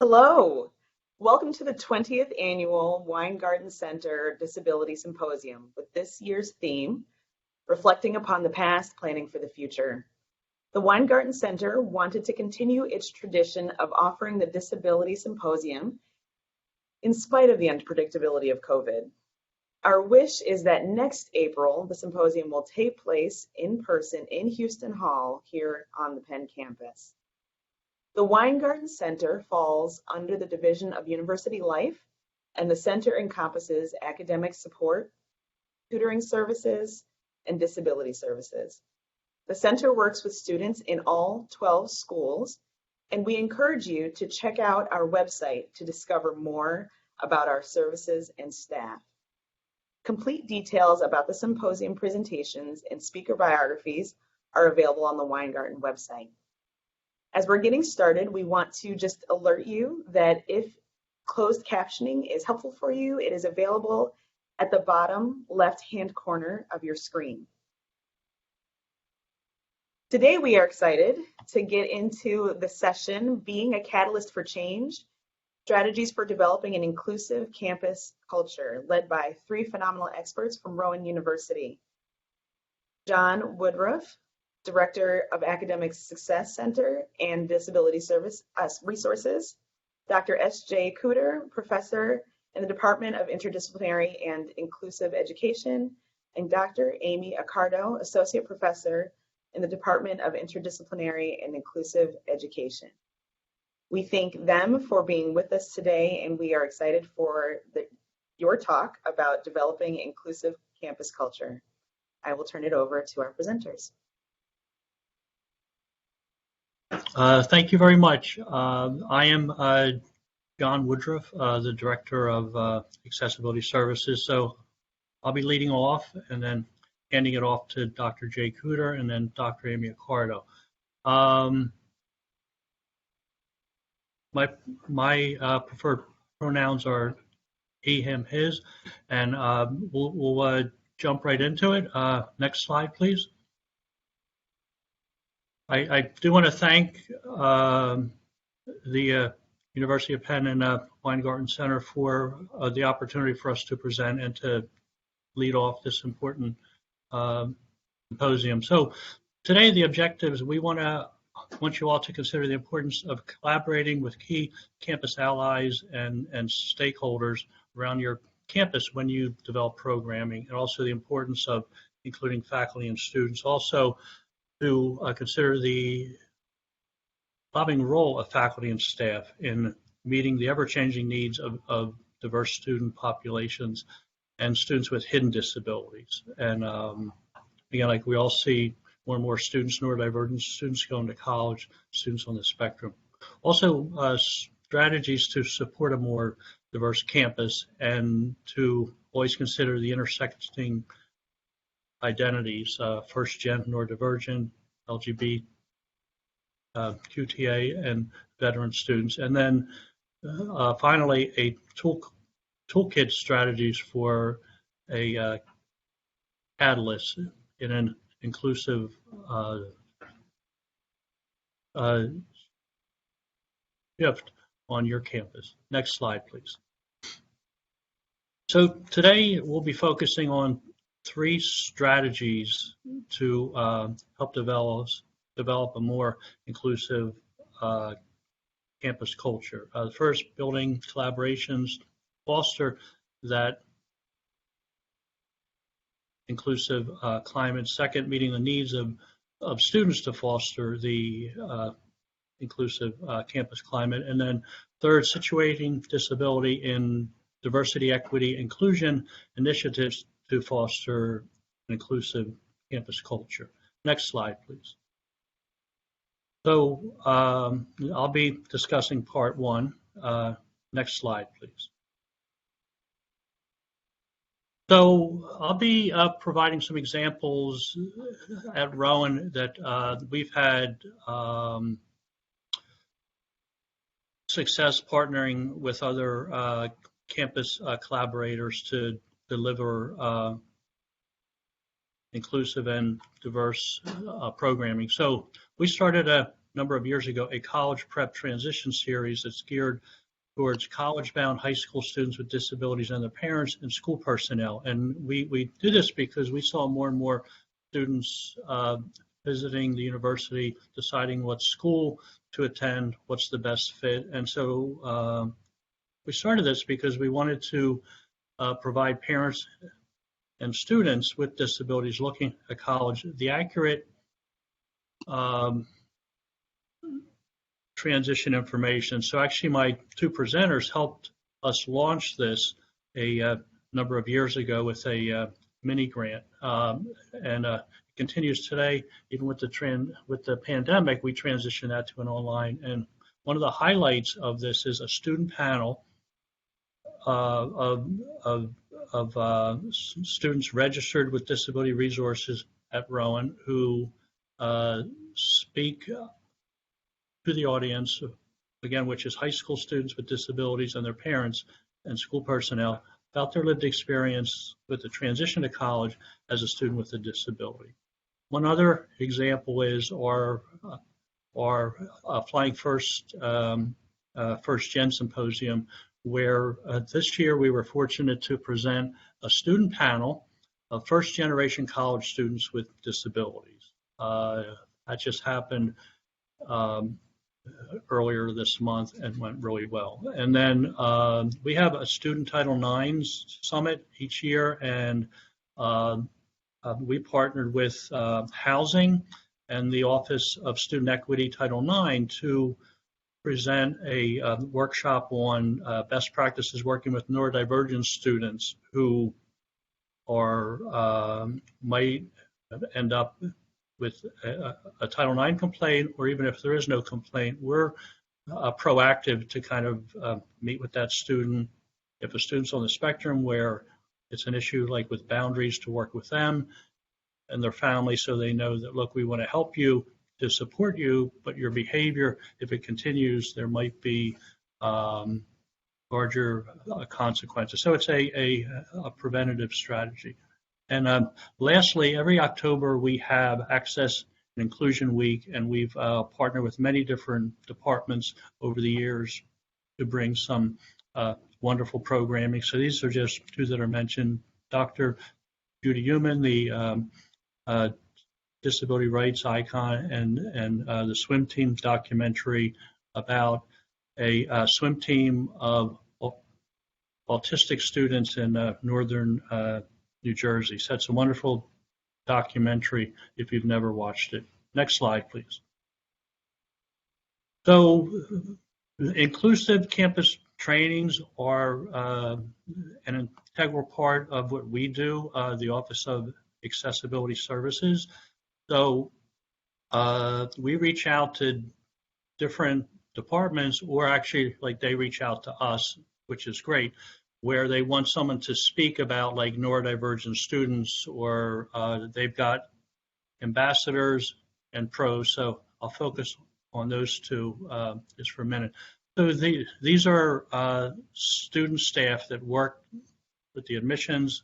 Hello, welcome to the 20th Annual Weingarten Center Disability Symposium with this year's theme, Reflecting Upon the Past, Planning for the Future. The Weingarten Center wanted to continue its tradition of offering the Disability Symposium in spite of the unpredictability of COVID. Our wish is that next April, the symposium will take place in person in Houston Hall here on the Penn campus. The Weingarten Center falls under the Division of University Life, and the center encompasses academic support, tutoring services, and disability services. The center works with students in all 12 schools, and we encourage you to check out our website to discover more about our services and staff. Complete details about the symposium presentations and speaker biographies are available on the Weingarten website. As we're getting started, we want to just alert you that if closed captioning is helpful for you, it is available at the bottom left-hand corner of your screen. Today, we are excited to get into the session, Being a Catalyst for Change, Strategies for Developing an Inclusive Campus Culture, led by three phenomenal experts from Rowan University. John Woodruff, Director of Academic Success Center and Disability Resources, Dr. S.Jay Kuder, Professor in the Department of Interdisciplinary and Inclusive Education, and Dr. Amy Accardo, Associate Professor in the Department of Interdisciplinary and Inclusive Education. We thank them for being with us today, and we are excited for your talk about developing inclusive campus culture. I will turn it over to our presenters. Thank you very much. I am John Woodruff, the Director of Accessibility Services. So I'll be leading off and then handing it off to Dr. Jay Kuder and then Dr. Amy Accardo. My preferred pronouns are he, him, his, and we'll jump right into it. Next slide, please. I do want to thank the University of Penn and Weingarten Center for the opportunity for us to present and to lead off this important symposium. So today the objectives, we want you all to consider the importance of collaborating with key campus allies and stakeholders around your campus when you develop programming, and also the importance of including faculty and students. Also, to consider the evolving role of faculty and staff in meeting the ever-changing needs of diverse student populations and students with hidden disabilities. And again, like we all see more and more students, neurodivergent students going to college, students on the spectrum. Also, strategies to support a more diverse campus and to always consider the intersecting identities, first-gen, neurodivergent, LGBT, QTA, and veteran students. And then finally, a toolkit strategies for a catalyst in an inclusive shift on your campus. Next slide, please. So today we'll be focusing on three strategies to help develop a more inclusive campus culture. First, building collaborations, foster that inclusive climate. Second, meeting the needs of students to foster the inclusive campus climate. And then third, situating disability in diversity, equity, inclusion initiatives to foster an inclusive campus culture. Next slide, please. So I'll be discussing part one. Next slide, please. So I'll be providing some examples at Rowan that we've had success partnering with other campus collaborators to deliver inclusive and diverse programming. So we started a number of years ago a college prep transition series that's geared towards college-bound high school students with disabilities and their parents and school personnel. And we did this because we saw more and more students visiting the university, deciding what school to attend, what's the best fit. And so we started this because we wanted to provide parents and students with disabilities looking at college the accurate transition information. So actually my two presenters helped us launch this a number of years ago with a mini grant, and it continues today. Even with the pandemic, we transitioned that to an online. And one of the highlights of this is a student panel of students registered with disability resources at Rowan who speak to the audience, again, which is high school students with disabilities and their parents and school personnel, about their lived experience with the transition to college as a student with a disability. One other example is our Flying First First Gen Symposium, where this year we were fortunate to present a student panel of first generation college students with disabilities. That just happened earlier this month and went really well. And then we have a student Title IX summit each year, and we partnered with Housing and the Office of Student Equity Title IX to present a workshop on best practices working with neurodivergent students who are might end up with a Title IX complaint, or even if there is no complaint, we're proactive to kind of meet with that student. If a student's on the spectrum where it's an issue like with boundaries, to work with them and their family so they know that, look, we want to help you, to support you, but your behavior, if it continues, there might be larger consequences. So it's a preventative strategy. And lastly, every October we have Access and Inclusion Week, and we've partnered with many different departments over the years to bring some wonderful programming. So these are just two that are mentioned. Dr. Judy Human, the disability rights icon, and the swim team documentary about a swim team of autistic students in northern New Jersey. So it's a wonderful documentary if you've never watched it. Next slide, please. So inclusive campus trainings are an integral part of what we do, the Office of Accessibility Services. So we reach out to different departments, or actually like they reach out to us, which is great, where they want someone to speak about like neurodivergent students, or they've got ambassadors and pros. So I'll focus on those two just for a minute. So these are student staff that work with the admissions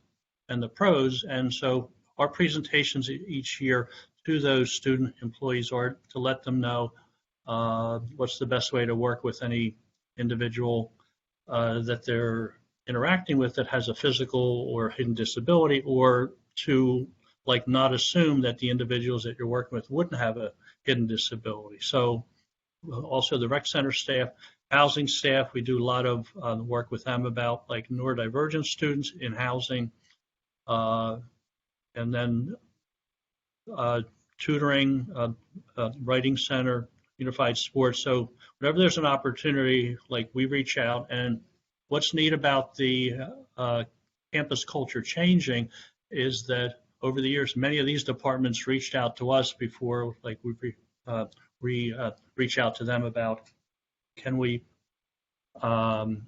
and the pros, and so our presentations each year to those student employees are to let them know what's the best way to work with any individual that they're interacting with that has a physical or hidden disability, or to like not assume that the individuals that you're working with wouldn't have a hidden disability. So also the rec center staff, housing staff, we do a lot of work with them about like neurodivergent students in housing, and then tutoring, writing center, unified sports. So whenever there's an opportunity, like we reach out. And what's neat about the campus culture changing is that over the years, many of these departments reached out to us before, like we reach out to them about, can we do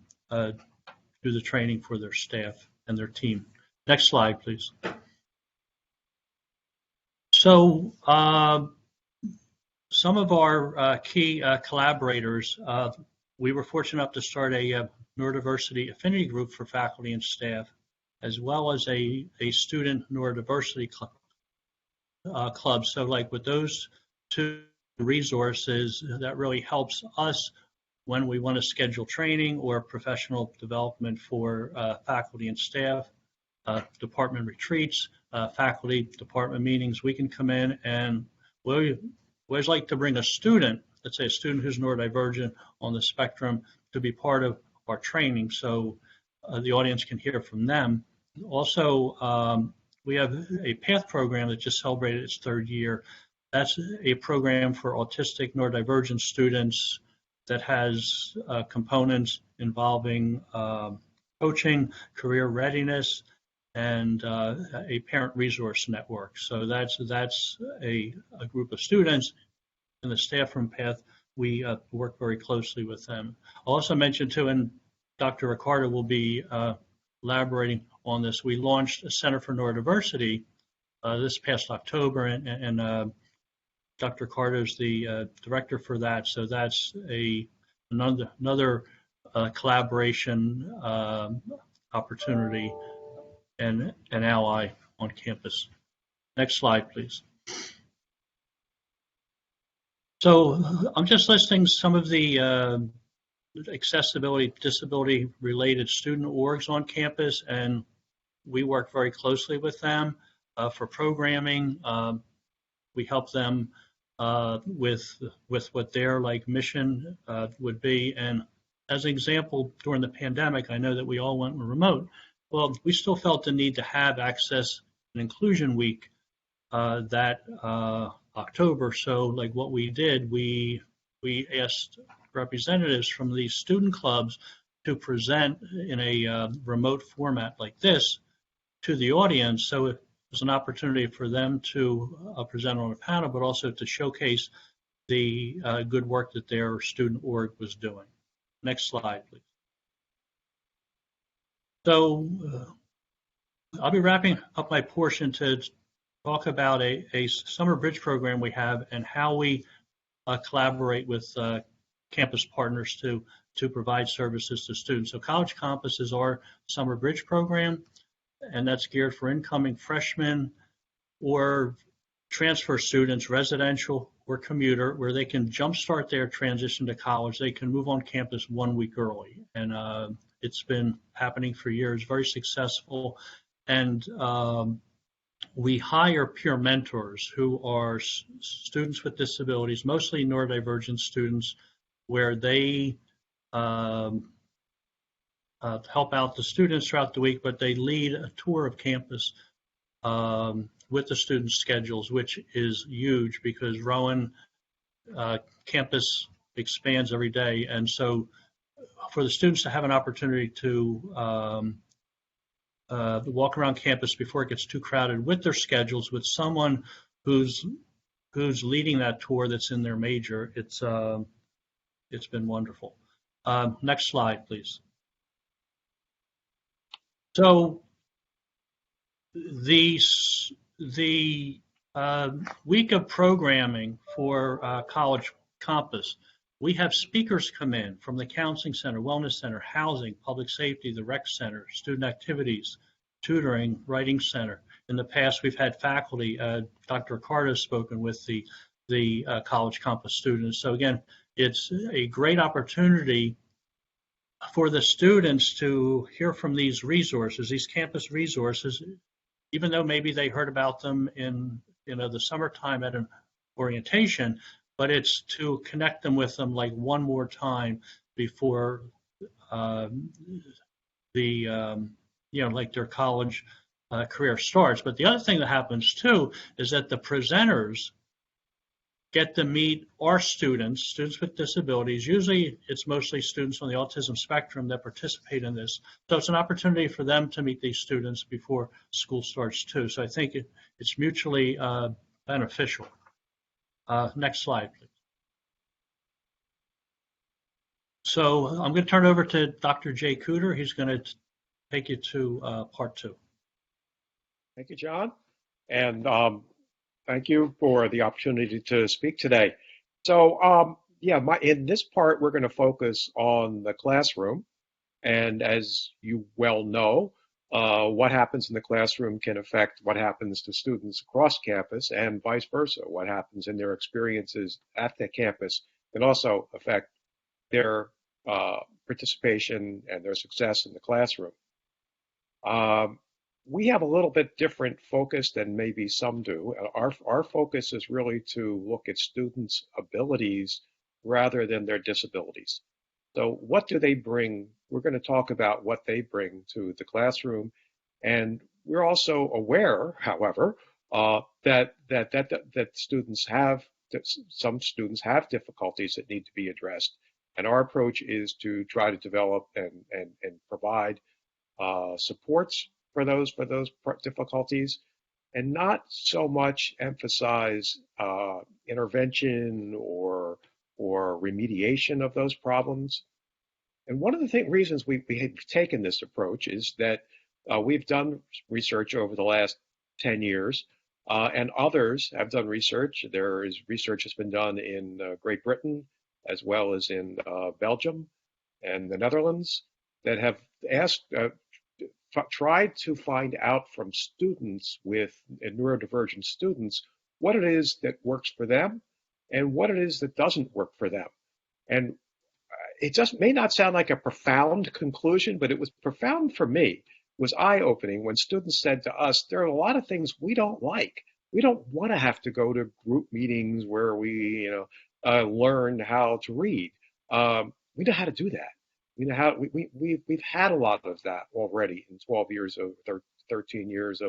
the training for their staff and their team. Next slide, please. So some of our key collaborators, we were fortunate enough to start a neurodiversity affinity group for faculty and staff, as well as a student neurodiversity club. So like with those two resources that really helps us when we want to schedule training or professional development for faculty and staff, department retreats, faculty department meetings. We can come in and we always like to bring a student, let's say a student who's neurodivergent on the spectrum, to be part of our training so the audience can hear from them. Also, we have a PATH program that just celebrated its 3rd year. That's a program for autistic neurodivergent students that has components involving coaching, career readiness, and a parent resource network. So that's a group of students, and the staff from PATH, we work very closely with them. I'll also mention too, and Dr. Accardo will be elaborating on this, we launched a Center for Neurodiversity this past October, and Dr. Accardo is the director for that. So that's another collaboration opportunity and an ally on campus. Next slide, please. So I'm just listing some of the accessibility, disability related student orgs on campus, and we work very closely with them for programming. We help them with what their mission would be. And as an example, during the pandemic, I know that we all went remote. Well, we still felt the need to have Access and Inclusion Week that October. So what we did, we asked representatives from these student clubs to present in a remote format like this to the audience. So it was an opportunity for them to present on a panel, but also to showcase the good work that their student org was doing. Next slide, please. So I'll be wrapping up my portion to talk about a summer bridge program we have and how we collaborate with campus partners to provide services to students. So College Compass is our summer bridge program, and that's geared for incoming freshmen or transfer students, residential or commuter, where they can jumpstart their transition to college. They can move on campus 1 week early, and it's been happening for years, very successful. And we hire peer mentors who are students with disabilities, mostly neurodivergent students, where they help out the students throughout the week, but they lead a tour of campus with the students' schedules, which is huge because Rowan campus expands every day. And so for the students to have an opportunity to walk around campus before it gets too crowded with their schedules, with someone who's leading that tour that's in their major, it's been wonderful. Next slide, please. So the week of programming for College Compass, we have speakers come in from the Counseling Center, Wellness Center, Housing, Public Safety, the Rec Center, Student Activities, Tutoring, Writing Center. In the past, we've had faculty. Dr. Accardo has spoken with the College Compass students. So again, it's a great opportunity for the students to hear from these resources, these campus resources, even though maybe they heard about them in the summertime at an orientation, but it's to connect them with them one more time before their college career starts. But the other thing that happens too is that the presenters get to meet our students with disabilities. Usually it's mostly students on the autism spectrum that participate in this. So it's an opportunity for them to meet these students before school starts too. So I think it's mutually beneficial. Next slide, please. So I'm going to turn it over to Dr. Jay Kuder. He's going to take you to part 2. Thank you, John. And thank you for the opportunity to speak today. So in this part, we're going to focus on the classroom. And as you well know, what happens in the classroom can affect what happens to students across campus and vice versa. What happens in their experiences at the campus can also affect their participation and their success in the classroom. We have a little bit different focus than maybe some do. Our focus is really to look at students' abilities rather than their disabilities. So what do they bring? We're going to talk about what they bring to the classroom. And we're also aware, however, that students have, that some students have difficulties that need to be addressed. And our approach is to try to develop and provide supports for those difficulties, and not so much emphasize intervention or remediation of those problems. And one of the reasons we've taken this approach is that we've done research over the last 10 years, and others have done research. There is research that's been done in Great Britain, as well as in Belgium and the Netherlands, that have asked, tried to find out from students with neurodivergent students what it is that works for them and what it is that doesn't work for them. And it just may not sound like a profound conclusion, but it was profound for me. It was eye-opening when students said to us, there are a lot of things we don't like. We don't want to have to go to group meetings where we, learn how to read. We know how to do that. We know how we've had a lot of that already in 12 years of 13 years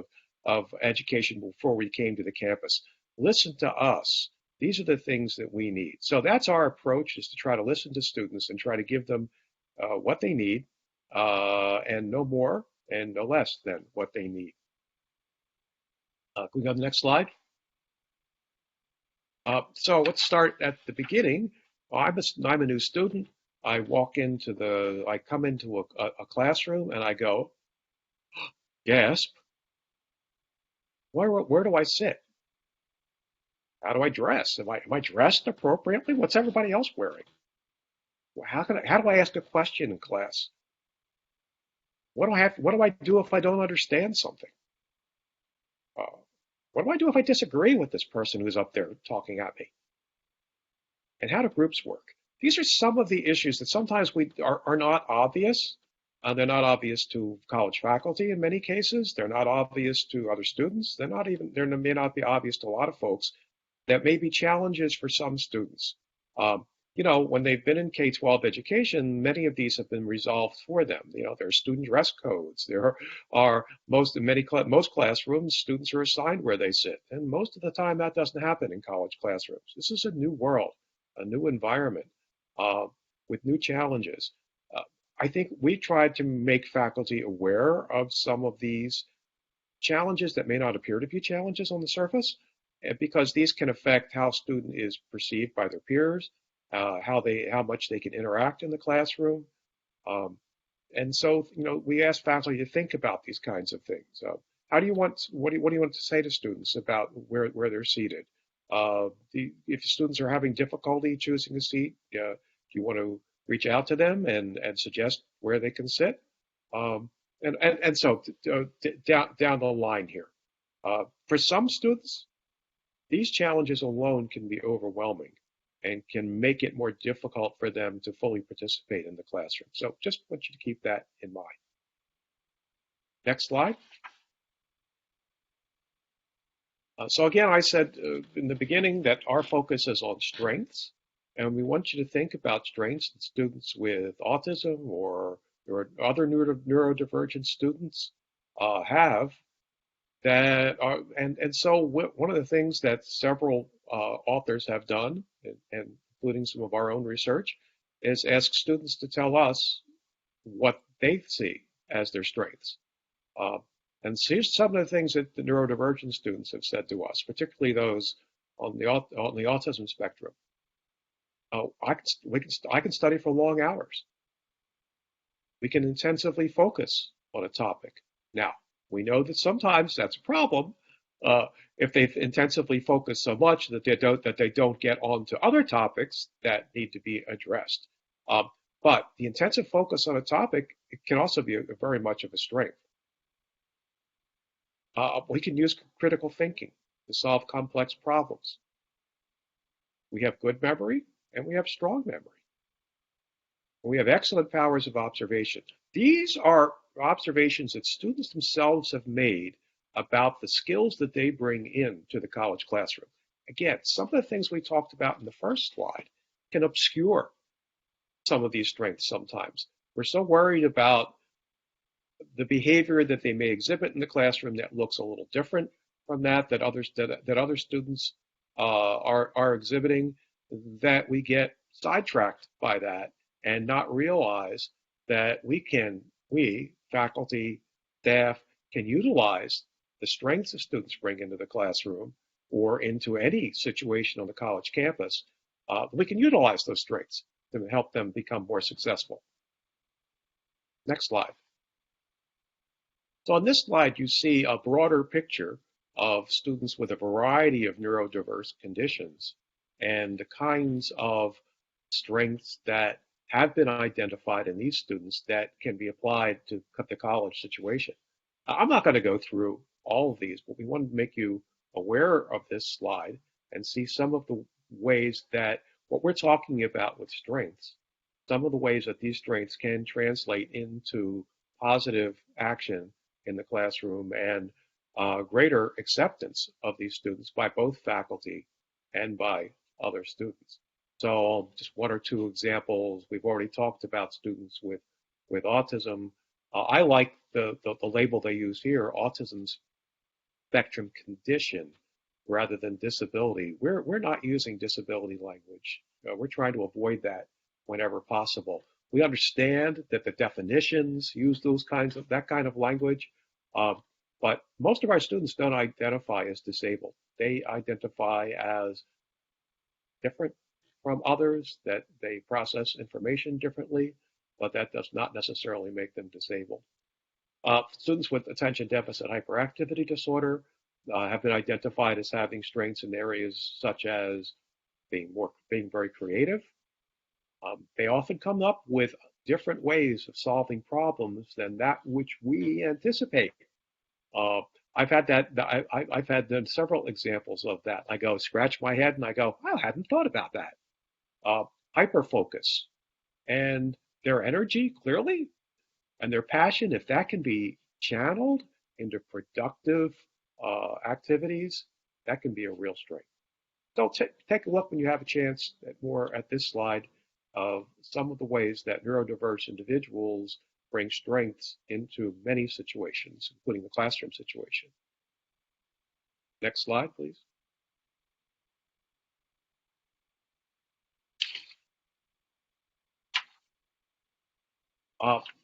of education before we came to the campus. Listen to us. These are the things that we need. So that's our approach, is to try to listen to students and try to give them what they need, and no more and no less than what they need. Can we go to the next slide? So let's start at the beginning. I'm a new student. I come into a classroom and I go, gasp, where do I sit? How do I dress? Am I dressed appropriately? What's everybody else wearing? How do I ask a question in class? What do I do if I don't understand something? What do I do if I disagree with this person who's up there talking at me? And how do groups work? These are some of the issues that sometimes are not obvious. They're not obvious to college faculty in many cases. They're not obvious to other students. They may not be obvious to a lot of folks. That may be challenges for some students. When they've been in K-12 education, many of these have been resolved for them. There are student dress codes. There are most classrooms, students are assigned where they sit. And most of the time that doesn't happen in college classrooms. This is a new world, a new environment, with new challenges. I think we tried to make faculty aware of some of these challenges that may not appear to be challenges on the surface, because these can affect how student is perceived by their peers, how much they can interact in the classroom. And so, we ask faculty to think about these kinds of things. What do you want to say to students about where they're seated? If students are having difficulty choosing a seat, do you want to reach out to them and suggest where they can sit? And so down the line here. For some students, these challenges alone can be overwhelming and can make it more difficult for them to fully participate in the classroom. So just want you to keep that in mind. Next slide. So again, I said in the beginning that our focus is on strengths, and we want you to think about strengths that students with autism or other neurodivergent students have. So one of the things that several authors have done, and including some of our own research, is ask students to tell us what they see as their strengths. And here's some of the things that the neurodivergent students have said to us, particularly those on the autism spectrum. I can study for long hours. We can intensively focus on a topic. Now, we know that sometimes that's a problem if they've intensively focused so much that they don't get onto other topics that need to be addressed. But the intensive focus on a topic, it can also be very much of a strength. We can use critical thinking to solve complex problems. We have good memory and we have strong memory. We have excellent powers of observation. These are observations that students themselves have made about the skills that they bring into the college classroom. Again, some of the things we talked about in the first slide can obscure some of these strengths sometimes. We're so worried about the behavior that they may exhibit in the classroom that looks a little different from that other students are exhibiting, that we get sidetracked by that and not realize that we, faculty, staff, can utilize the strengths that students bring into the classroom or into any situation on the college campus. We can utilize those strengths to help them become more successful. Next slide. So on this slide, you see a broader picture of students with a variety of neurodiverse conditions and the kinds of strengths that have been identified in these students that can be applied to the college situation. I'm not going to go through all of these, but we want to make you aware of this slide and see some of the ways that what we're talking about with strengths, some of the ways that these strengths can translate into positive action in the classroom and greater acceptance of these students by both faculty and by other students. So just one or two examples. We've already talked about students with autism. I like the label they use here, autism's spectrum condition rather than disability. We're not using disability language. We're trying to avoid that whenever possible. We understand that the definitions use that kind of language, but most of our students don't identify as disabled. They identify as different from others, that they process information differently, but that does not necessarily make them disabled. Students with attention deficit hyperactivity disorder have been identified as having strengths in areas such as being very creative. They often come up with different ways of solving problems than that which we anticipate. I've had several examples of that. I go scratch my head and I go, I hadn't thought about that. Hyperfocus and their energy, clearly, and their passion, if that can be channeled into productive activities, that can be a real strength. So take a look when you have a chance at this slide of some of the ways that neurodiverse individuals bring strengths into many situations, including the classroom situation. Next slide, please.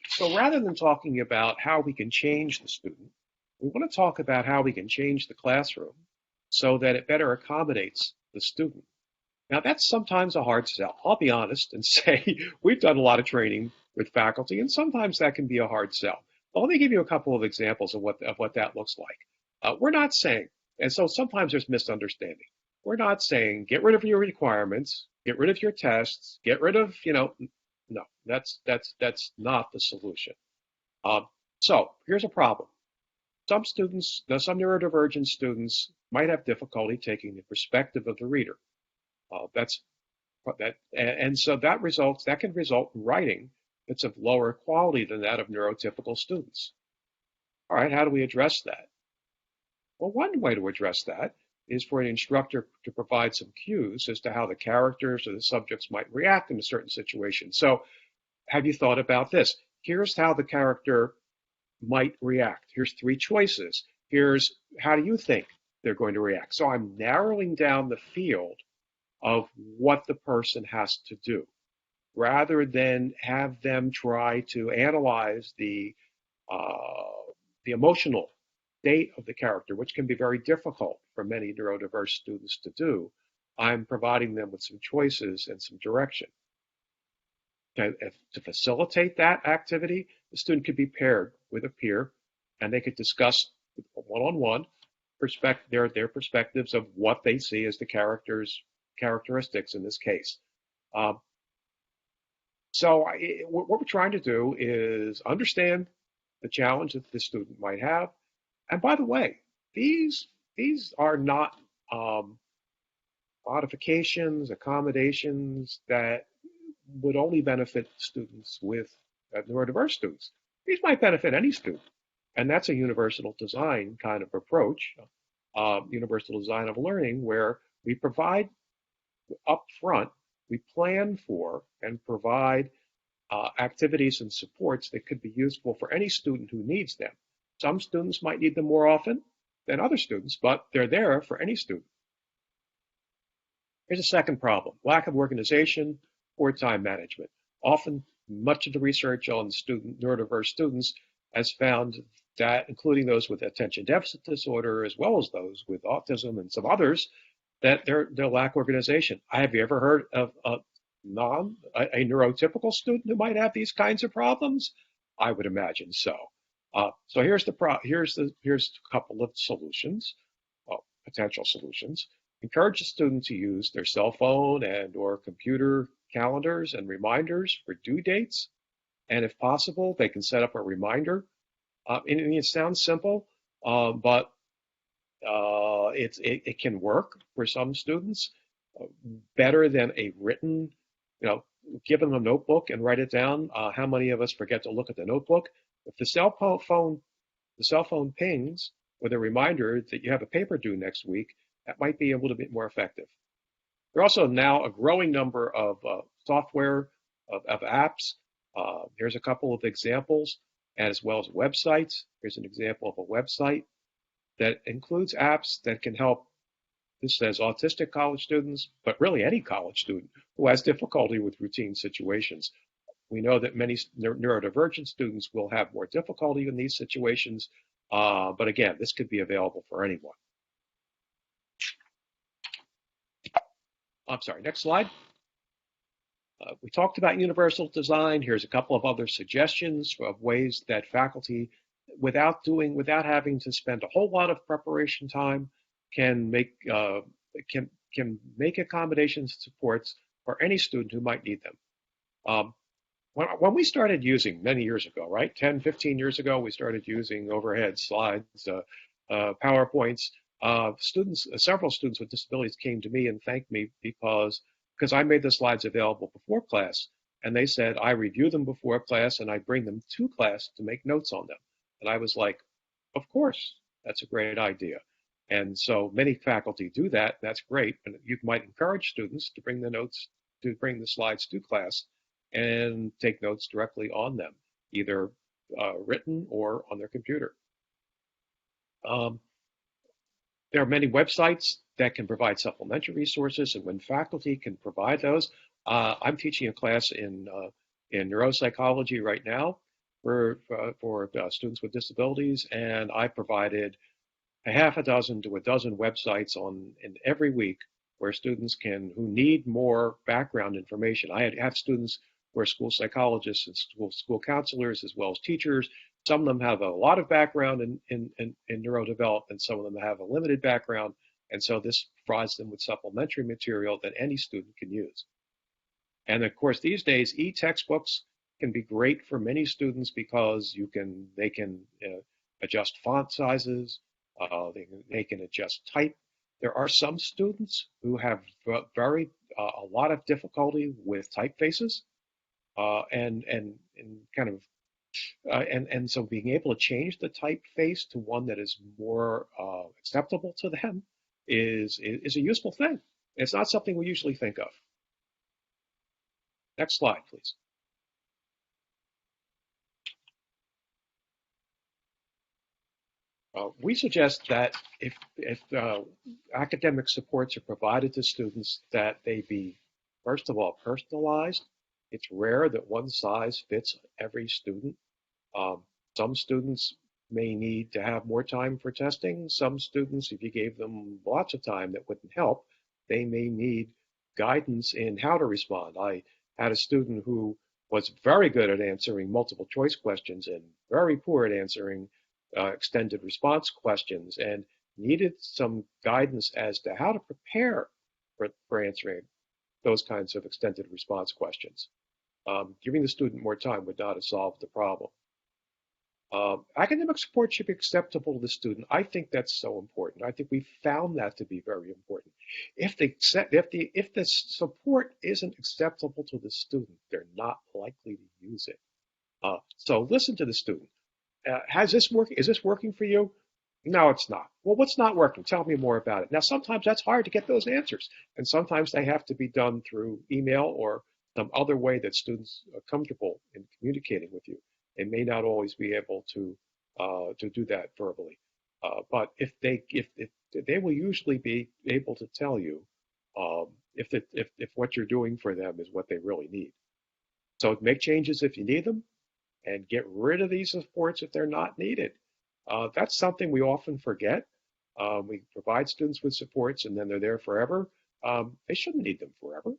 So rather than talking about how we can change the student, we want to talk about how we can change the classroom so that it better accommodates the student. Now, that's sometimes a hard sell. I'll be honest and say we've done a lot of training with faculty, and sometimes that can be a hard sell. But let me give you a couple of examples of what that looks like. We're not saying, and so sometimes there's misunderstanding. We're not saying get rid of your requirements, get rid of your tests, get rid of, no, that's not the solution. So here's a problem. Some neurodivergent students might have difficulty taking the perspective of the reader. And so that can result in writing that's of lower quality than that of neurotypical students. All right, how do we address that? Well, one way to address that is for an instructor to provide some cues as to how the characters or the subjects might react in a certain situation. So have you thought about this? Here's how the character might react. Here's 3 choices. Here's how do you think they're going to react. So I'm narrowing down the field of what the person has to do, rather than have them try to analyze the emotional state of the character, which can be very difficult for many neurodiverse students to do. I'm providing them with some choices and some direction. To facilitate that activity, the student could be paired with a peer, and they could discuss one-on-one their perspectives of what they see as the characteristics in this case. So what we're trying to do is understand the challenge that the student might have. And by the way, these are not modifications, accommodations that would only benefit students with neurodiverse students. These might benefit any student, and that's a universal design kind of approach, universal design of learning, where we provide up front, we plan for and provide activities and supports that could be useful for any student who needs them. Some students might need them more often than other students, but they're there for any student. Here's a second problem: lack of organization, poor time management. Often, much of the research on neurodiverse students has found that, including those with attention deficit disorder, as well as those with autism and some others, that they lack organization. Have you ever heard of a neurotypical student who might have these kinds of problems? I would imagine so. So here's a couple of solutions, potential solutions. Encourage the student to use their cell phone and or computer calendars and reminders for due dates. And if possible, they can set up a reminder. And it sounds simple, but it can work for some students better than a written, give them a notebook and write it down. How many of us forget to look at the notebook? If the cell phone pings with a reminder that you have a paper due next week, that might be a little bit more effective. There are also now a growing number of software, of apps. Here's a couple of examples, as well as websites. Here's an example of a website that includes apps that can help. This says autistic college students, but really any college student who has difficulty with routine situations. We know that many neurodivergent students will have more difficulty in these situations, but again, this could be available for anyone. I'm sorry, next slide. We talked about universal design. Here's a couple of other suggestions of ways that faculty, without having to spend a whole lot of preparation time, can make accommodations and supports for any student who might need them. When we started using, many years ago, right, 10, 15 years ago, we started using overhead slides, PowerPoints. Several students with disabilities came to me and thanked me because I made the slides available before class. And they said, I review them before class and I bring them to class to make notes on them. And I was like, of course, that's a great idea. And so many faculty do that. That's great. And you might encourage students to bring the slides to class and take notes directly on them, either written or on their computer. There are many websites that can provide supplementary resources, and when faculty can provide those, I'm teaching a class in neuropsychology right now for students with disabilities, and I provided a half a dozen to a dozen websites in every week where students who need more background information. I have students who are school psychologists and school counselors, as well as teachers. Some of them have a lot of background in neurodevelopment, some of them have a limited background, and so this provides them with supplementary material that any student can use. And of course, these days, e-textbooks can be great for many students because they can adjust font sizes, they can adjust type. There are some students who have a lot of difficulty with typefaces, and so being able to change the typeface to one that is more acceptable to them is a useful thing. It's not something we usually think of. Next slide, please. We suggest that if academic supports are provided to students, that they be, first of all, personalized. It's rare that one size fits every student. Some students may need to have more time for testing. Some students, if you gave them lots of time, that wouldn't help. They may need guidance in how to respond. I had a student who was very good at answering multiple choice questions and very poor at answering extended response questions, and needed some guidance as to how to prepare for answering those kinds of extended response questions. Giving the student more time would not have solved the problem. Academic support should be acceptable to the student. I think that's so important. I think we found that to be very important. If the support isn't acceptable to the student, they're not likely to use it. So listen to the student. Has this working? Is this working for you? No, it's not. Well, what's not working? Tell me more about it. Now, sometimes that's hard to get those answers, and sometimes they have to be done through email or some other way that students are comfortable in communicating with you. They may not always be able to do that verbally, but if they will usually be able to tell you if what you're doing for them is what they really need. So make changes if you need them, and get rid of these supports if they're not needed. That's something we often forget. We provide students with supports and then they're there forever. They shouldn't need them forever.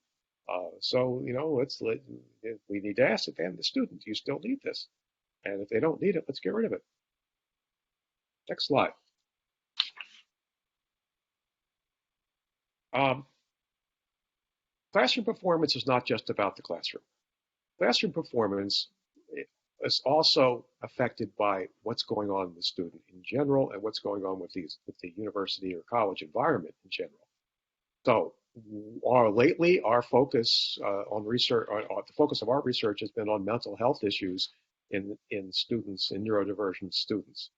So, we need to ask again the student, do you still need this? And if they don't need it, let's get rid of it. Next slide. Classroom performance is not just about the classroom. Classroom performance is also affected by what's going on with the student in general and what's going on with the university or college environment in general. So lately, our focus on research, the focus of our research has been on mental health issues in students, in neurodivergent students.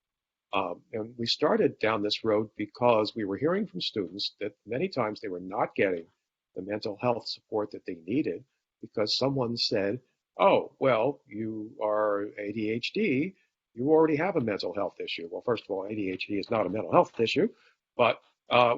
And we started down this road because we were hearing from students that many times they were not getting the mental health support that they needed because someone said, oh, well, you are ADHD, you already have a mental health issue. Well, first of all, ADHD is not a mental health issue, but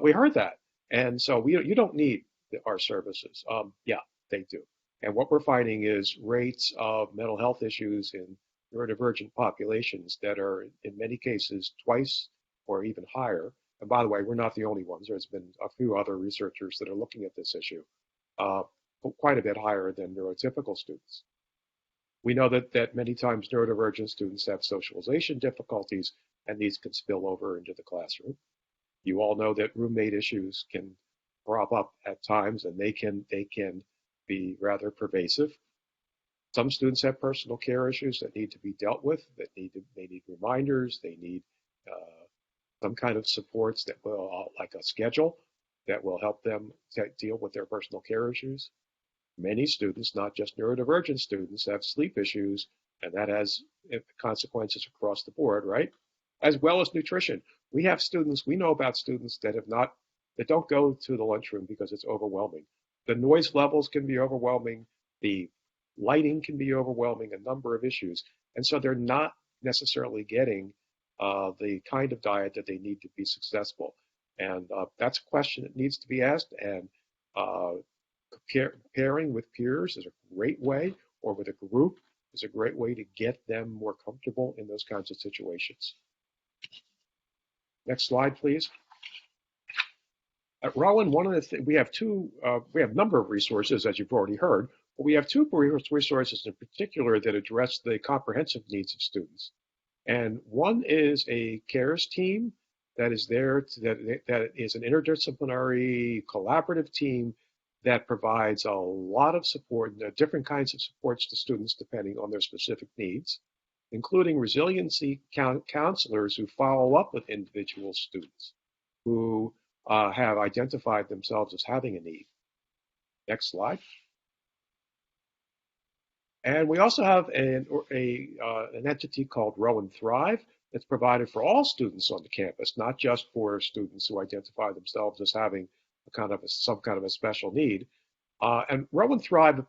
we heard that. And so you don't need our services. Yeah, they do. And what we're finding is rates of mental health issues in neurodivergent populations that are in many cases twice or even higher. And by the way, we're not the only ones. There's been a few other researchers that are looking at this issue, quite a bit higher than neurotypical students. We know that many times neurodivergent students have socialization difficulties, and these can spill over into the classroom. You all know that roommate issues can crop up at times, and they can be rather pervasive. Some students have personal care issues that need to be dealt with. They need reminders. They need some kind of supports that will, like a schedule, that will help them deal with their personal care issues. Many students, not just neurodivergent students, have sleep issues, and that has consequences across the board, right? As well as nutrition. We know about students that don't go to the lunchroom because it's overwhelming. The noise levels can be overwhelming, the lighting can be overwhelming, a number of issues. And so they're not necessarily getting the kind of diet that they need to be successful. And that's a question that needs to be asked. And pairing with peers is a great way, or with a group is a great way to get them more comfortable in those kinds of situations. Next slide, please. At Rowan, one of the things we have a number of resources, as you've already heard, but we have two resources in particular that address the comprehensive needs of students. And one is a CARES team that is there, that is an interdisciplinary collaborative team that provides a lot of support, different kinds of supports to students depending on their specific needs, including resiliency counselors who follow up with individual students who have identified themselves as having a need. Next slide. And we also have an entity called Rowan Thrive that's provided for all students on the campus, not just for students who identify themselves as having some kind of a special need. And Rowan Thrive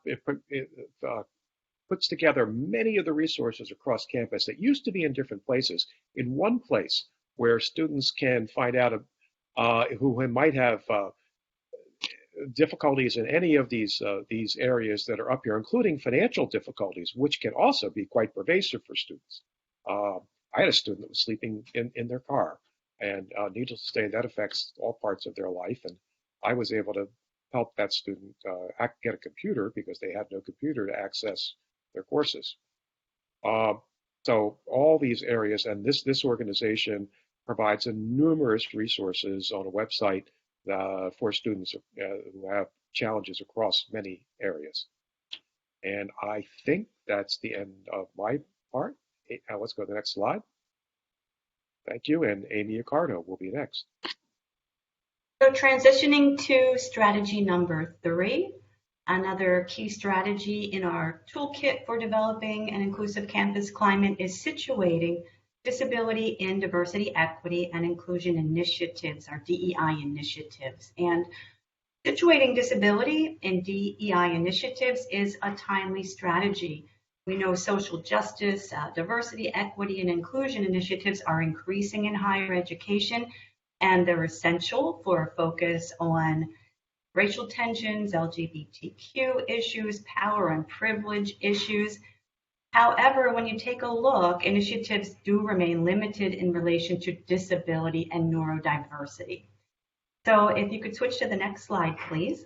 puts together many of the resources across campus that used to be in different places in one place where students can find out who might have difficulties in any of these areas that are up here, including financial difficulties, which can also be quite pervasive for students. I had a student that was sleeping in their car, and needless to say, that affects all parts of their life. And I was able to help that student get a computer because they had no computer to access their courses. So all these areas, and this organization provides numerous resources on a website for students who have challenges across many areas. And I think that's the end of my part. let's go to the next slide. Thank you, and Amy Accardo will be next. So transitioning to strategy number 3, another key strategy in our toolkit for developing an inclusive campus climate is situating disability in diversity, equity, and inclusion initiatives, our DEI initiatives. And situating disability in DEI initiatives is a timely strategy. We know social justice, diversity, equity, and inclusion initiatives are increasing in higher education, and they're essential for a focus on racial tensions, LGBTQ issues, power and privilege issues. However, when you take a look, initiatives do remain limited in relation to disability and neurodiversity. So if you could switch to the next slide, please.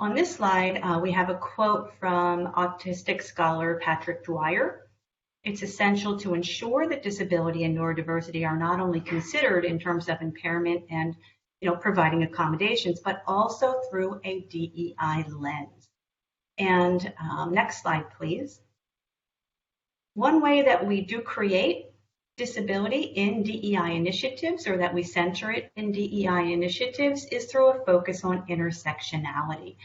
On this slide, we have a quote from autistic scholar Patrick Dwyer. It's essential to ensure that disability and neurodiversity are not only considered in terms of impairment and providing accommodations, but also through a DEI lens. And next slide, please. One way that we do create disability in DEI initiatives, or that we center it in DEI initiatives, is through a focus on intersectionality.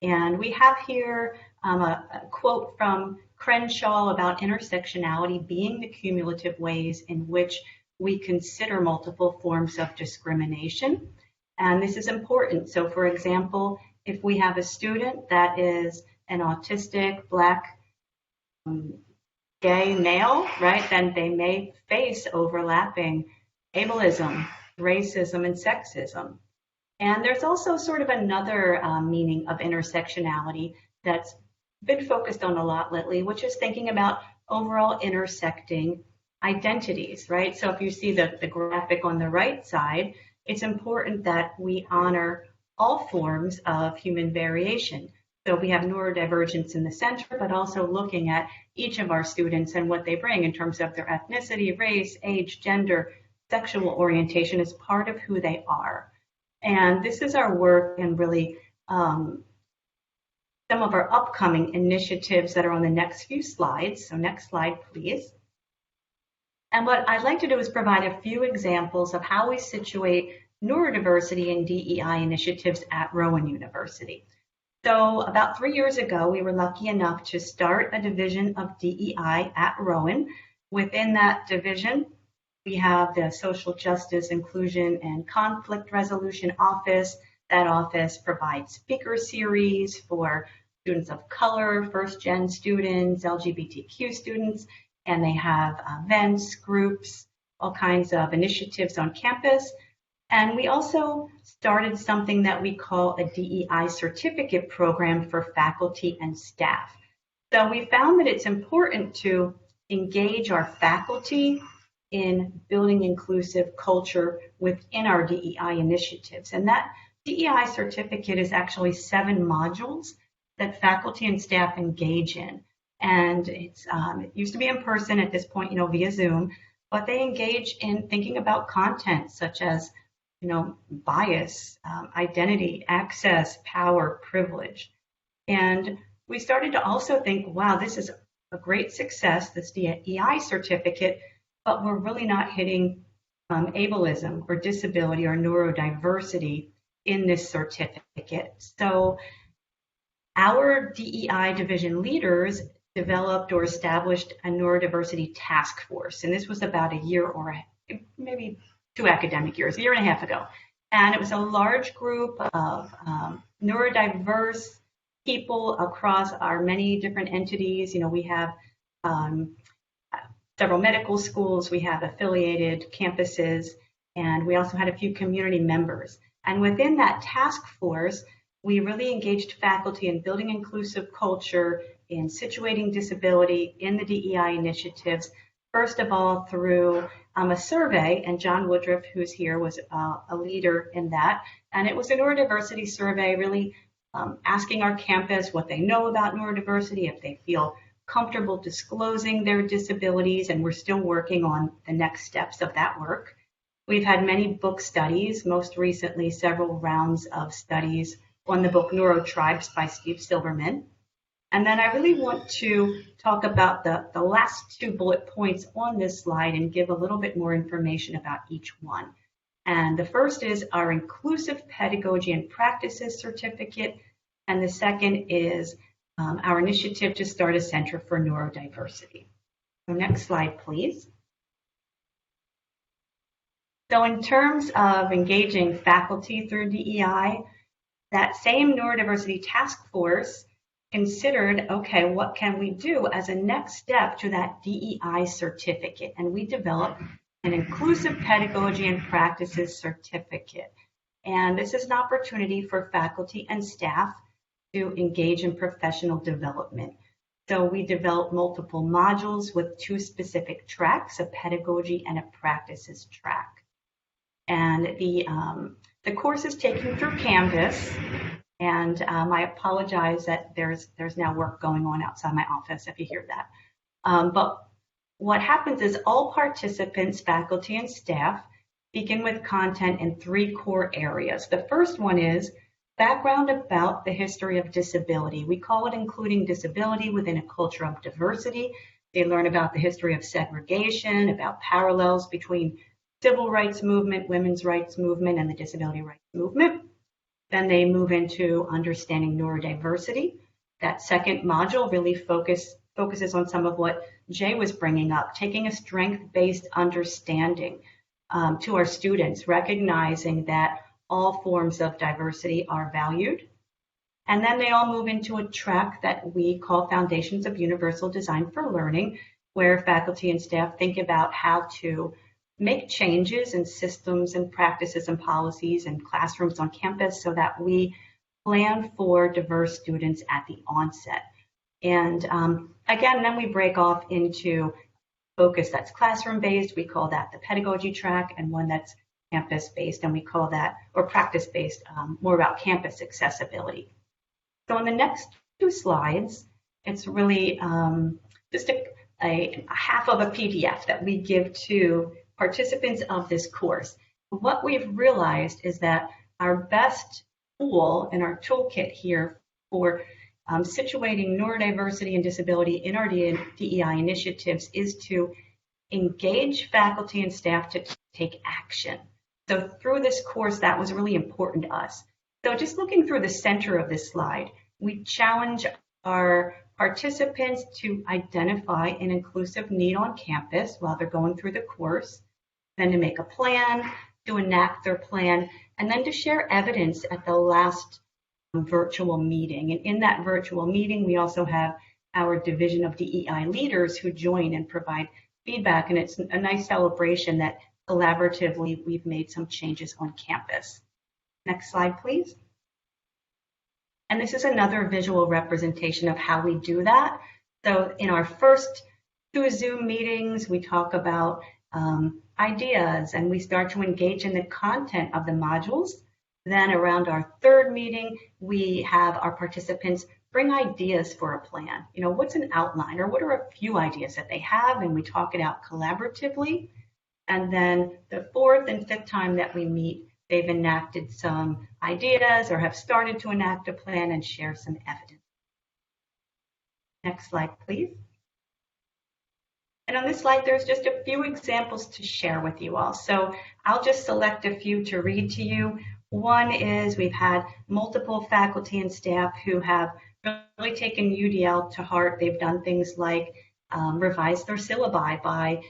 And we have here a quote from Crenshaw about intersectionality being the cumulative ways in which we consider multiple forms of discrimination. And this is important. So for example, if we have a student that is an autistic, Black, gay male, right, then they may face overlapping ableism, racism, and sexism. And there's also sort of another meaning of intersectionality that's been focused on a lot lately, which is thinking about overall intersecting identities, right? So if you see the graphic on the right side, it's important that we honor all forms of human variation. So we have neurodivergence in the center, but also looking at each of our students and what they bring in terms of their ethnicity, race, age, gender, sexual orientation as part of who they are. And this is our work and really some of our upcoming initiatives that are on the next few slides. So next slide, please. And what I'd like to do is provide a few examples of how we situate neurodiversity and DEI initiatives at Rowan University. So about 3 years ago, we were lucky enough to start a division of DEI at Rowan. Within that division, we have the Social Justice, Inclusion, and Conflict Resolution Office. That office provides speaker series for students of color, first-gen students, LGBTQ students, and they have events, groups, all kinds of initiatives on campus. And we also started something that we call a DEI certificate program for faculty and staff. So we found that it's important to engage our faculty in building inclusive culture within our DEI initiatives. And that DEI certificate is actually 7 modules that faculty and staff engage in. And it used to be in person, at this point, via Zoom, but they engage in thinking about content such as, bias, identity, access, power, privilege. And we started to also think, wow, this is a great success, this DEI certificate, but we're really not hitting ableism or disability or neurodiversity in this certificate. So our DEI division leaders developed or established a neurodiversity task force. And this was about a year or maybe 2 academic years, a year and a half ago. And it was a large group of neurodiverse people across our many different entities. We have several medical schools, we have affiliated campuses, and we also had a few community members. And within that task force, we really engaged faculty in building inclusive culture, in situating disability in the DEI initiatives, first of all through a survey, and John Woodruff, who's here, was a leader in that. And it was a neurodiversity survey, really asking our campus what they know about neurodiversity, if they feel comfortable disclosing their disabilities, and we're still working on the next steps of that work. We've had many book studies, most recently several rounds of studies on the book Neurotribes by Steve Silverman. And then I really want to talk about the last 2 bullet points on this slide and give a little bit more information about each one. And the first is our Inclusive Pedagogy and Practices Certificate, and the second is our initiative to start a Center for Neurodiversity. So next slide, please. So in terms of engaging faculty through DEI, that same neurodiversity task force considered, okay, what can we do as a next step to that DEI certificate? And we developed an Inclusive Pedagogy and Practices Certificate. And this is an opportunity for faculty and staff to engage in professional development. So we developed multiple modules with 2 specific tracks, a pedagogy and a practices track. And the course is taken through Canvas. And I apologize that there's now work going on outside my office if you hear that. But what happens is all participants, faculty and staff, begin with content in 3 core areas. The first one is background about the history of disability. We call it Including Disability Within a Culture of Diversity. They learn about the history of segregation, about parallels between civil rights movement, women's rights movement, and the disability rights movement. Then they move into understanding neurodiversity. That second module really focuses on some of what Jay was bringing up, taking a strength-based understanding to our students, recognizing that all forms of diversity are valued. And then they all move into a track that we call Foundations of Universal Design for Learning, where faculty and staff think about how to make changes in systems and practices and policies and classrooms on campus so that we plan for diverse students at the onset. And again, then we break off into focus that's classroom-based. We call that the pedagogy track, and one that's campus-based, and we call that, or practice-based, more about campus accessibility. So on the next 2 slides, it's really just a half of a PDF that we give to participants of this course. What we've realized is that our best tool in our toolkit here for situating neurodiversity and disability in our DEI initiatives is to engage faculty and staff to take action. So through this course, that was really important to us. So just looking through the center of this slide, we challenge our participants to identify an inclusive need on campus while they're going through the course, then to make a plan, to enact their plan, and then to share evidence at the last virtual meeting. And in that virtual meeting, we also have our division of DEI leaders who join and provide feedback. And it's a nice celebration that collaboratively we've made some changes on campus. Next slide, please. And this is another visual representation of how we do that. So in our first 2 Zoom meetings, we talk about ideas and we start to engage in the content of the modules. Then around our 3rd meeting, we have our participants bring ideas for a plan. You know, what's an outline or what are a few ideas that they have, and we talk it out collaboratively. And then the 4th and 5th time that we meet, they've enacted some ideas or have started to enact a plan and share some evidence. Next slide, please. And on this slide, there's just a few examples to share with you all. So I'll just select a few to read to you. One is we've had multiple faculty and staff who have really taken UDL to heart. They've done things like revise their syllabi by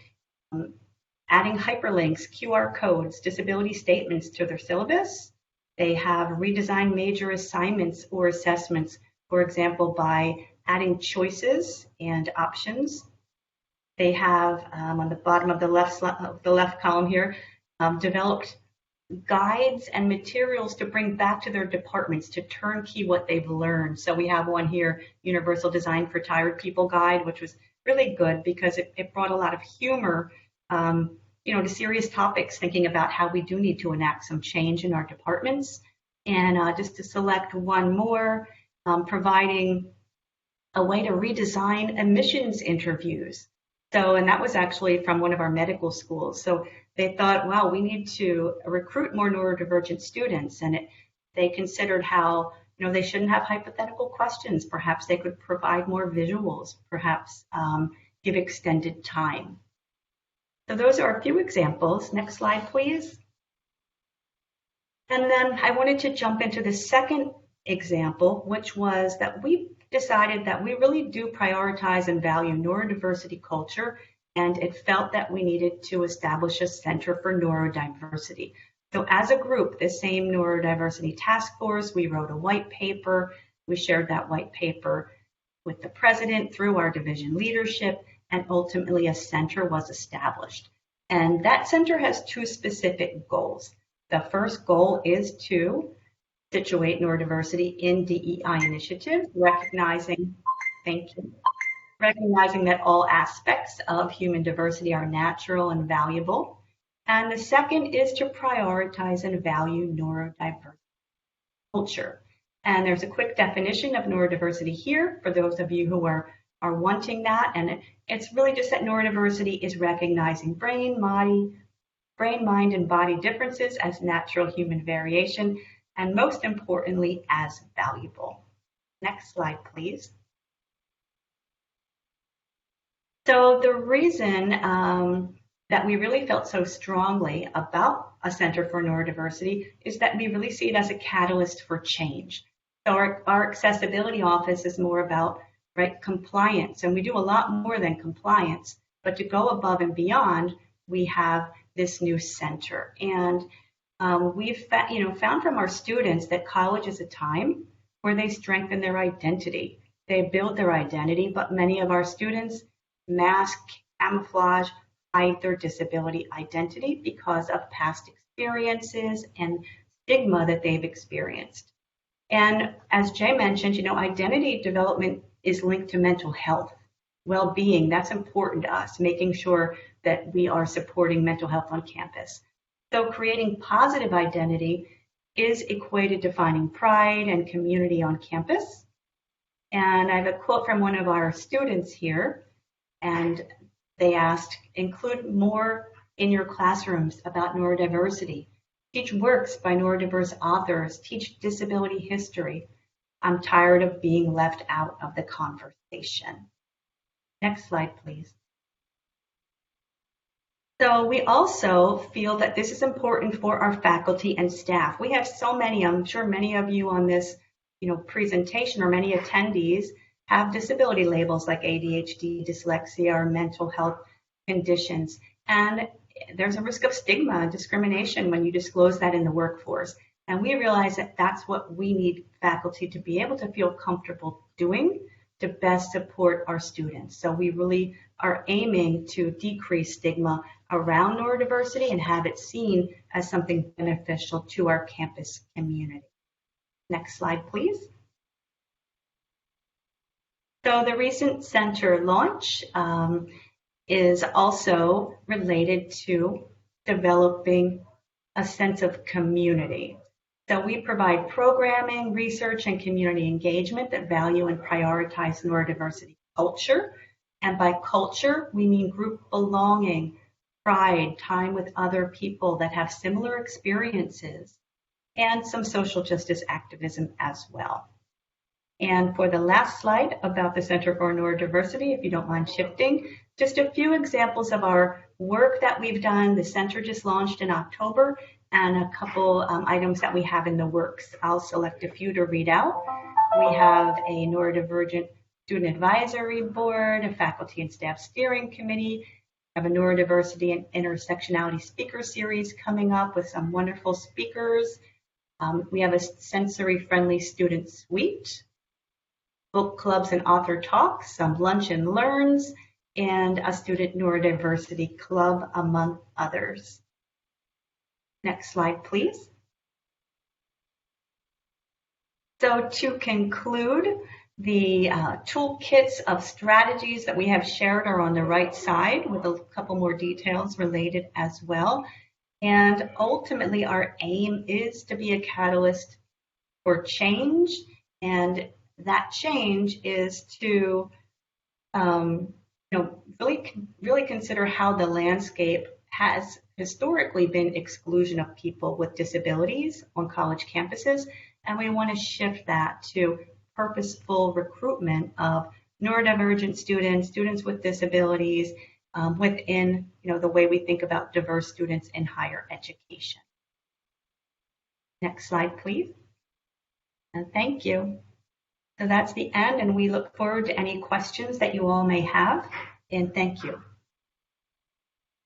adding hyperlinks, QR codes, disability statements to their syllabus. They have redesigned major assignments or assessments, for example, by adding choices and options. They have, on the bottom of the left column here, developed guides and materials to bring back to their departments to turnkey what they've learned. So we have one here, Universal Design for Tired People Guide, which was really good because it brought a lot of humor to serious topics, thinking about how we do need to enact some change in our departments. And just to select one more, providing a way to redesign admissions interviews. So, and that was actually from one of our medical schools. So they thought, wow, we need to recruit more neurodivergent students. And they considered how They shouldn't have hypothetical questions. Perhaps they could provide more visuals, perhaps give extended time. So those are a few examples. Next slide, please. And then I wanted to jump into the second example, which was that we decided that we really do prioritize and value neurodiversity culture, and it felt that we needed to establish a Center for Neurodiversity. So as a group, the same neurodiversity task force, we wrote a white paper. We shared that white paper with the president through our division leadership, and ultimately a center was established. And that center has two specific goals. The first goal is to situate neurodiversity in DEI initiatives, recognizing that all aspects of human diversity are natural and valuable. And the second is to prioritize and value neurodiversity culture. And there's a quick definition of neurodiversity here for those of you who are wanting that. And it's really just that neurodiversity is recognizing brain, mind, and body differences as natural human variation, and most importantly, as valuable. Next slide, please. So the reason that we really felt so strongly about a Center for Neurodiversity is that we really see it as a catalyst for change. So our accessibility office is more about compliance, and we do a lot more than compliance, but to go above and beyond, we have this new center. And we've found from our students that college is a time where they strengthen their identity. They build their identity, but many of our students mask, camouflage, hide their disability identity because of past experiences and stigma that they've experienced. And as Jay mentioned, identity development is linked to mental health, well-being. That's important to us, making sure that we are supporting mental health on campus. So creating positive identity is equated to finding pride and community on campus. And I have a quote from one of our students here, and they asked, include more in your classrooms about neurodiversity. Teach works by neurodiverse authors. Teach disability history. I'm tired of being left out of the conversation. Next slide, please. So we also feel that this is important for our faculty and staff. We have so many, I'm sure many of you on this presentation or many attendees have disability labels like ADHD, dyslexia, or mental health conditions. And there's a risk of stigma and discrimination when you disclose that in the workforce. And we realize that that's what we need faculty to be able to feel comfortable doing to best support our students. So we really are aiming to decrease stigma around neurodiversity and have it seen as something beneficial to our campus community. Next slide, please. So the recent center launch is also related to developing a sense of community. So we provide programming, research, and community engagement that value and prioritize neurodiversity culture. And by culture, we mean group belonging, pride, time with other people that have similar experiences, and some social justice activism as well. And for the last slide about the Center for Neurodiversity, if you don't mind shifting, just a few examples of our work that we've done. The center just launched in October, and a couple items that we have in the works. I'll select a few to read out. We have a neurodivergent student advisory board, a faculty and staff steering committee. We have a neurodiversity and intersectionality speaker series coming up with some wonderful speakers. We have a sensory-friendly student suite, book clubs and author talks, some lunch and learns, and a student neurodiversity club, among others. Next slide, please. So to conclude, the toolkits of strategies that we have shared are on the right side with a couple more details related as well. And ultimately, our aim is to be a catalyst for change, and that change is to really consider how the landscape has historically been exclusion of people with disabilities on college campuses, and we want to shift that to purposeful recruitment of neurodivergent students, students with disabilities, within the way we think about diverse students in higher education. Next slide, please. And thank you. So that's the end, and we look forward to any questions that you all may have, and thank you.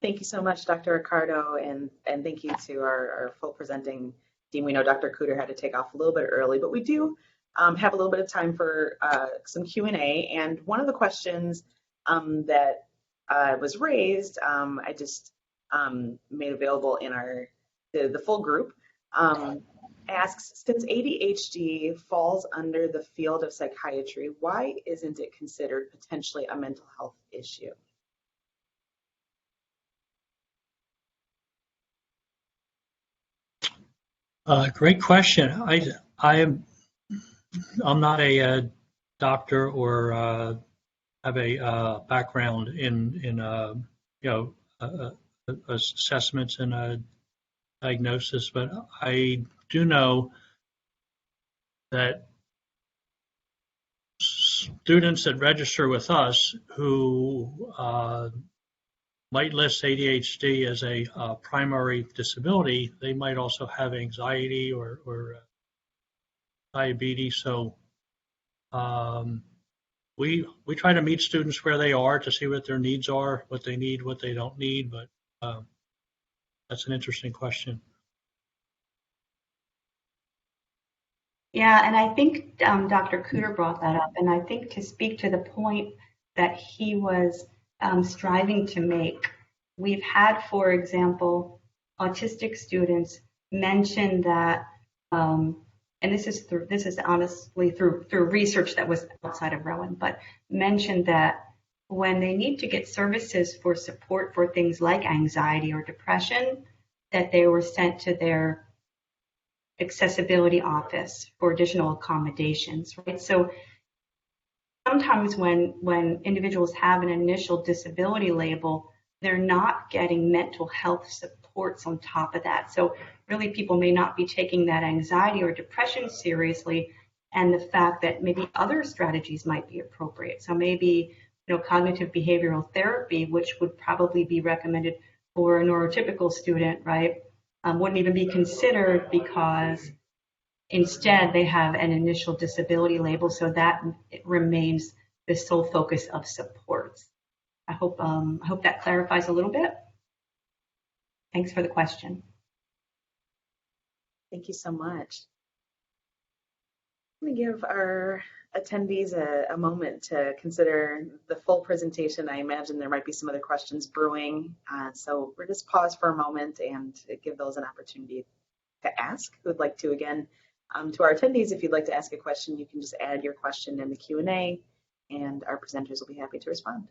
Thank you so much, Dr. Accardo, and thank you to our full presenting team. We know Dr. Kuder had to take off a little bit early, but we do have a little bit of time for some Q&A, and one of the questions that was raised, I just made available in the full group, asks, since ADHD falls under the field of psychiatry, why isn't it considered potentially a mental health issue? Great question. I'm not a doctor or have a background in assessments and diagnosis, but I do know that students that register with us who might list ADHD as a primary disability, they might also have anxiety or diabetes. So we try to meet students where they are to see what their needs are, what they need, what they don't need. But that's an interesting question. Yeah, and I think Dr. Kuder brought that up, and I think to speak to the point that he was striving to make, we've had, for example, autistic students mention that, and this is honestly through research that was outside of Rowan, but mentioned that when they need to get services for support for things like anxiety or depression, that they were sent to their accessibility office for additional accommodations, right? So sometimes when individuals have an initial disability label, they're not getting mental health supports on top of that. So really people may not be taking that anxiety or depression seriously, and the fact that maybe other strategies might be appropriate. So maybe cognitive behavioral therapy, which would probably be recommended for a neurotypical student, right? Wouldn't even be considered because instead they have an initial disability label, so that it remains the sole focus of supports. I hope that clarifies a little bit. Thanks for the question. Thank you so much. I'm going to give our attendees a moment to consider the full presentation. I imagine there might be some other questions brewing, so we'll just pause for a moment and give those an opportunity to ask. Who would like to, again, to our attendees, if you'd like to ask a question, you can just add your question in the Q&A, and our presenters will be happy to respond.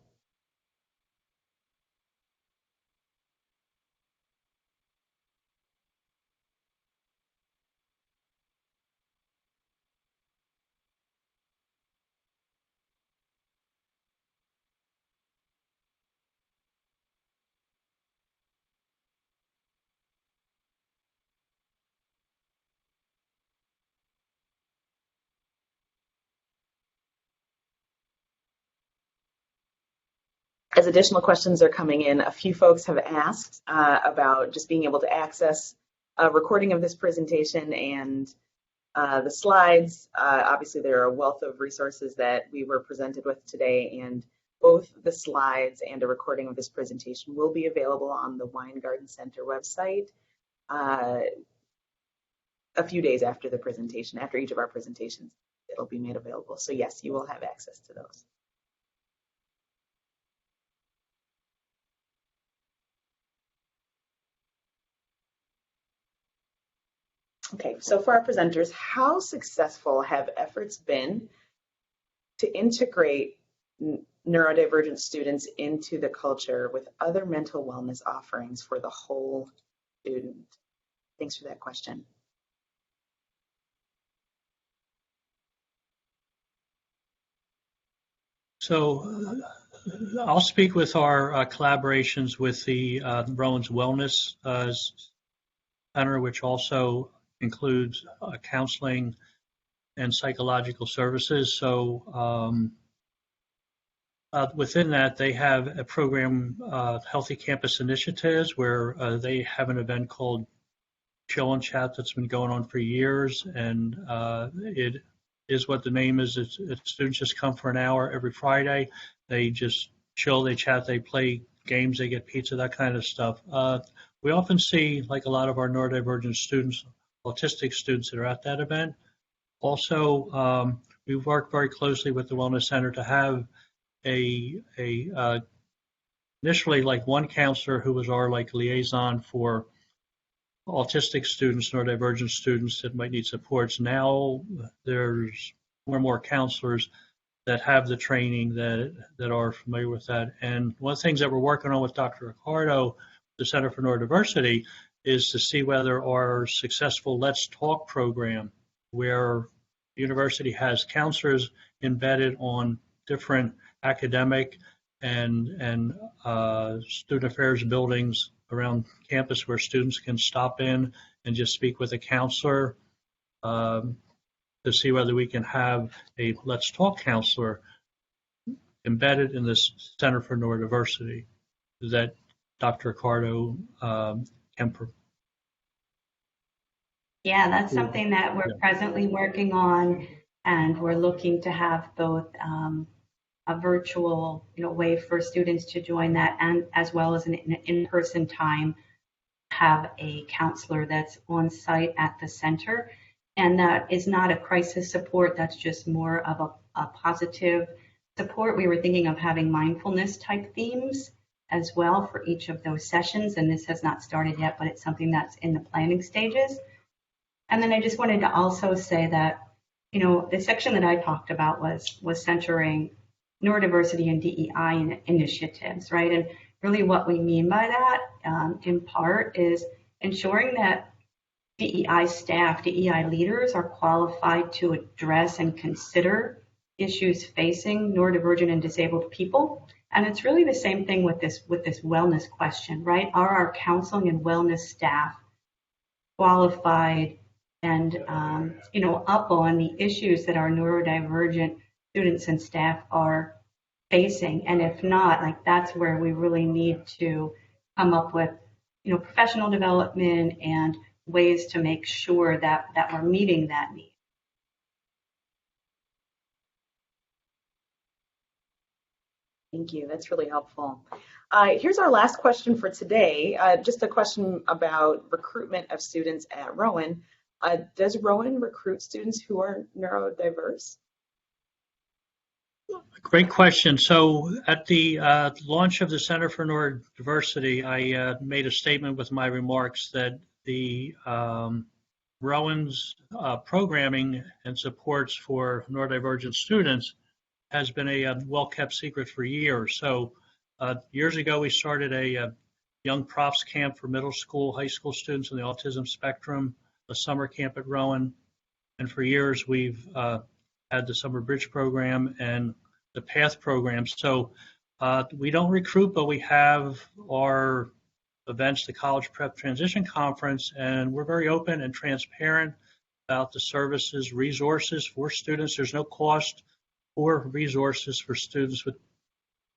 As additional questions are coming in, a few folks have asked about just being able to access a recording of this presentation and the slides. Obviously, there are a wealth of resources that we were presented with today, and both the slides and a recording of this presentation will be available on the Weingarten Center website a few days after the presentation, after each of our presentations, it'll be made available. So yes, you will have access to those. Okay, so for our presenters, how successful have efforts been to integrate neurodivergent students into the culture with other mental wellness offerings for the whole student? Thanks for that question. So I'll speak with our collaborations with the Rowan's Wellness Center, which also includes counseling and psychological services. So within that, they have a program, Healthy Campus Initiatives, where they have an event called Chill and Chat that's been going on for years, and it is what the name is. It's students just come for an hour every Friday. They just chill, they chat, they play games, they get pizza, that kind of stuff. We often see, like a lot of our neurodivergent students, autistic students that are at that event. Also, we work very closely with the Wellness Center to have initially like one counselor who was our like liaison for autistic students, neurodivergent students that might need supports. Now there's more and more counselors that have the training that are familiar with that. And one of the things that we're working on with Dr. Accardo, the Center for Neurodiversity, is to see whether our successful Let's Talk program, where the university has counselors embedded on different academic and student affairs buildings around campus where students can stop in and just speak with a counselor, to see whether we can have a Let's Talk counselor embedded in this Center for Neurodiversity that Dr. Accardo can provide. Yeah, that's something that we're presently working on, and we're looking to have both a virtual, way for students to join that, and as well as an in-person time, have a counselor that's on site at the center. And that is not a crisis support, that's just more of a positive support. We were thinking of having mindfulness type themes as well for each of those sessions, and this has not started yet, but it's something that's in the planning stages. And then I just wanted to also say that, the section that I talked about was centering neurodiversity and DEI initiatives, right? And really what we mean by that, in part, is ensuring that DEI staff, DEI leaders are qualified to address and consider issues facing neurodivergent and disabled people. And it's really the same thing with this wellness question, right? Are our counseling and wellness staff qualified and up on the issues that our neurodivergent students and staff are facing? And if not, that's where we really need to come up with professional development and ways to make sure that we're meeting that need. Thank you. That's really helpful. Here's our last question for today. Just a question about recruitment of students at Rowan. Does Rowan recruit students who are neurodiverse? Great question. So at the launch of the Center for Neurodiversity, I made a statement with my remarks that the Rowan's programming and supports for neurodivergent students has been a well-kept secret for years. So years ago, we started a young profs camp for middle school, high school students on the autism spectrum, a summer camp at Rowan. And for years, we've had the Summer Bridge program and the PATH program. So we don't recruit, but we have our events, the College Prep Transition Conference, and we're very open and transparent about the services, resources for students. There's no cost for resources for students with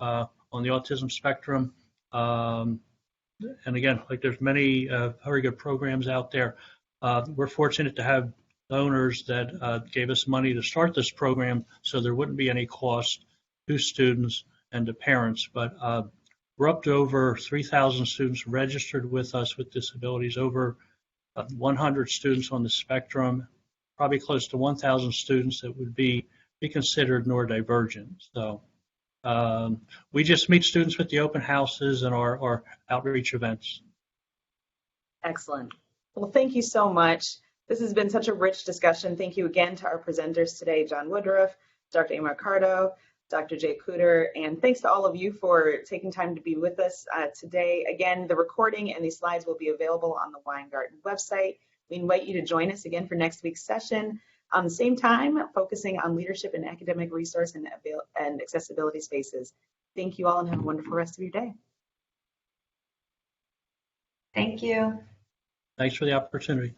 on the autism spectrum. And again, there's many very good programs out there. We're fortunate to have donors that gave us money to start this program, so there wouldn't be any cost to students and to parents. But we're up to over 3,000 students registered with us with disabilities, over 100 students on the spectrum, probably close to 1,000 students that would be considered neurodivergent. So we just meet students with the open houses and our outreach events. Excellent. Well, thank you so much. This has been such a rich discussion. Thank you again to our presenters today, John Woodruff, Dr. Accardo, Dr. Jay Kuder, and thanks to all of you for taking time to be with us today. Again, the recording and these slides will be available on the Weingarten website. We invite you to join us again for next week's session on the same time, focusing on leadership in academic resource and accessibility spaces. Thank you all and have a wonderful rest of your day. Thank you. Thanks for the opportunity.